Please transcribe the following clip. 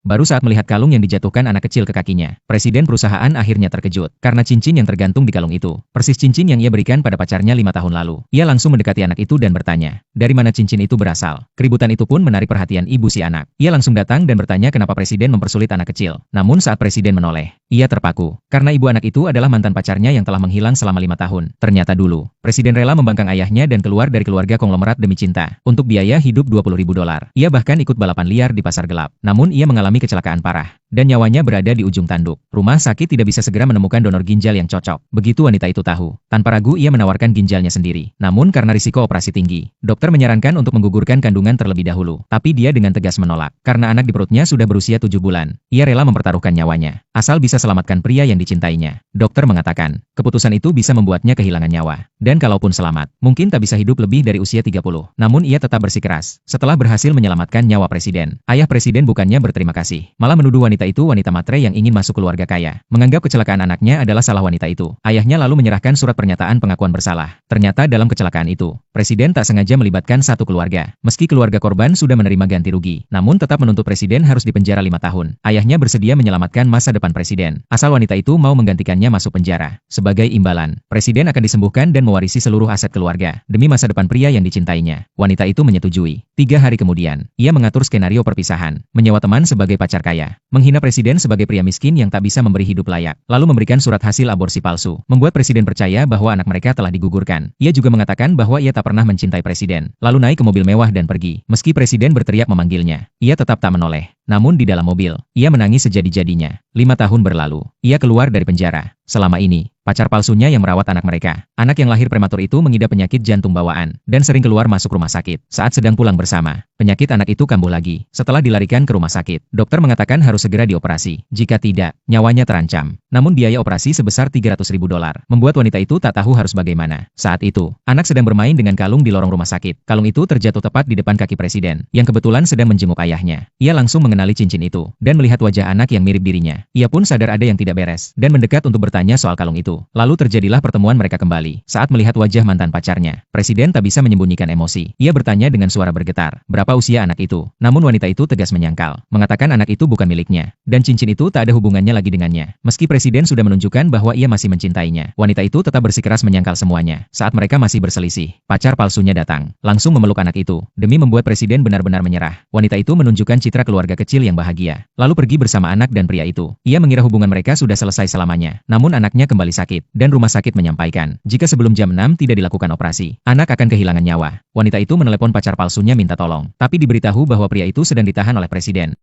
Baru saat melihat kalung yang dijatuhkan anak kecil ke kakinya, presiden perusahaan akhirnya terkejut karena cincin yang tergantung di kalung itu persis cincin yang ia berikan pada pacarnya 5 tahun lalu. Ia langsung mendekati anak itu dan bertanya, dari mana cincin itu berasal? Keributan itu pun menarik perhatian ibu si anak. Ia langsung datang dan bertanya kenapa presiden mempersulit anak kecil. Namun saat presiden menoleh, ia terpaku karena ibu anak itu adalah mantan pacarnya yang telah menghilang selama 5 tahun. Ternyata dulu, presiden rela membangkang ayahnya dan keluar dari keluarga konglomerat demi cinta untuk biaya hidup $20.000. Ia bahkan ikut balapan liar di pasar gelap. Namun ia mengalami kecelakaan parah dan nyawanya berada di ujung tanduk. Rumah sakit tidak bisa segera menemukan donor ginjal yang cocok. Begitu wanita itu tahu, tanpa ragu ia menawarkan ginjalnya sendiri. Namun karena risiko operasi tinggi, dokter menyarankan untuk menggugurkan kandungan terlebih dahulu. Tapi dia dengan tegas menolak. Karena anak di perutnya sudah berusia 7 bulan, ia rela mempertaruhkan nyawanya, asal bisa selamatkan pria yang dicintainya. Dokter mengatakan, keputusan itu bisa membuatnya kehilangan nyawa. Dan kalaupun selamat, mungkin tak bisa hidup lebih dari usia 30. Namun ia tetap bersikeras. Setelah berhasil menyelamatkan nyawa presiden, ayah presiden bukannya berterima kasih, malah menuduh wanita itu wanita matre yang ingin masuk keluarga kaya. Menganggap kecelakaan anaknya adalah salah wanita itu. Ayahnya lalu menyerahkan surat pernyataan pengakuan bersalah. Ternyata dalam kecelakaan itu, presiden tak sengaja melibatkan satu keluarga. Meski keluarga korban sudah menerima ganti rugi, namun tetap menuntut presiden harus dipenjara 5 tahun. Ayahnya bersedia menyelamatkan masa depan presiden, asal wanita itu mau menggantikannya masuk penjara. Sebagai imbalan, presiden akan disembuhkan dan mewarisi seluruh aset keluarga demi masa depan pria yang dicintainya. Wanita itu menyetujui. 3 hari kemudian, ia mengatur skenario perpisahan, menyewa teman sebagai pacar kaya, menghina presiden sebagai pria miskin yang tak bisa memberi hidup layak, lalu memberikan surat hasil aborsi palsu, membuat presiden percaya bahwa anak mereka telah digugurkan. Ia juga mengatakan bahwa ia tak pernah mencintai presiden, lalu naik ke mobil mewah dan pergi. Meski presiden berteriak memanggilnya, ia tetap tak menoleh. Namun di dalam mobil, ia menangis sejadi-jadinya. 5 tahun berlalu, ia keluar dari penjara. Selama ini, pacar palsunya yang merawat anak mereka. Anak yang lahir prematur itu mengidap penyakit jantung bawaan dan sering keluar masuk rumah sakit. Saat sedang pulang bersama, penyakit anak itu kambuh lagi. Setelah dilarikan ke rumah sakit, dokter mengatakan harus segera dioperasi. Jika tidak, nyawanya terancam. Namun biaya operasi sebesar $300.000 membuat wanita itu tak tahu harus bagaimana. Saat itu, anak sedang bermain dengan kalung di lorong rumah sakit. Kalung itu terjatuh tepat di depan kaki presiden, yang kebetulan sedang menjenguk ayahnya. Ia langsung mengenali cincin itu dan melihat wajah anak yang mirip dirinya. Ia pun sadar ada yang tidak beres dan mendekat untuk bertanya soal kalung itu. Lalu terjadilah pertemuan mereka kembali. Saat melihat wajah mantan pacarnya, presiden tak bisa menyembunyikan emosi. Ia bertanya dengan suara bergetar, berapa usia anak itu? Namun wanita itu tegas menyangkal, mengatakan anak itu bukan miliknya, dan cincin itu tak ada hubungannya lagi dengannya. Meski presiden sudah menunjukkan bahwa ia masih mencintainya, wanita itu tetap bersikeras menyangkal semuanya. Saat mereka masih berselisih, pacar palsunya datang, langsung memeluk anak itu. Demi membuat presiden benar-benar menyerah, wanita itu menunjukkan citra keluarga kecil yang bahagia, lalu pergi bersama anak dan pria itu. Ia mengira hubungan mereka sudah selesai selamanya, namun anaknya kembali sakit, dan rumah sakit menyampaikan, jika sebelum jam 6 tidak dilakukan operasi, anak akan kehilangan nyawa. Wanita itu menelepon pacar palsunya minta tolong, tapi diberitahu bahwa pria itu sedang ditahan oleh presiden.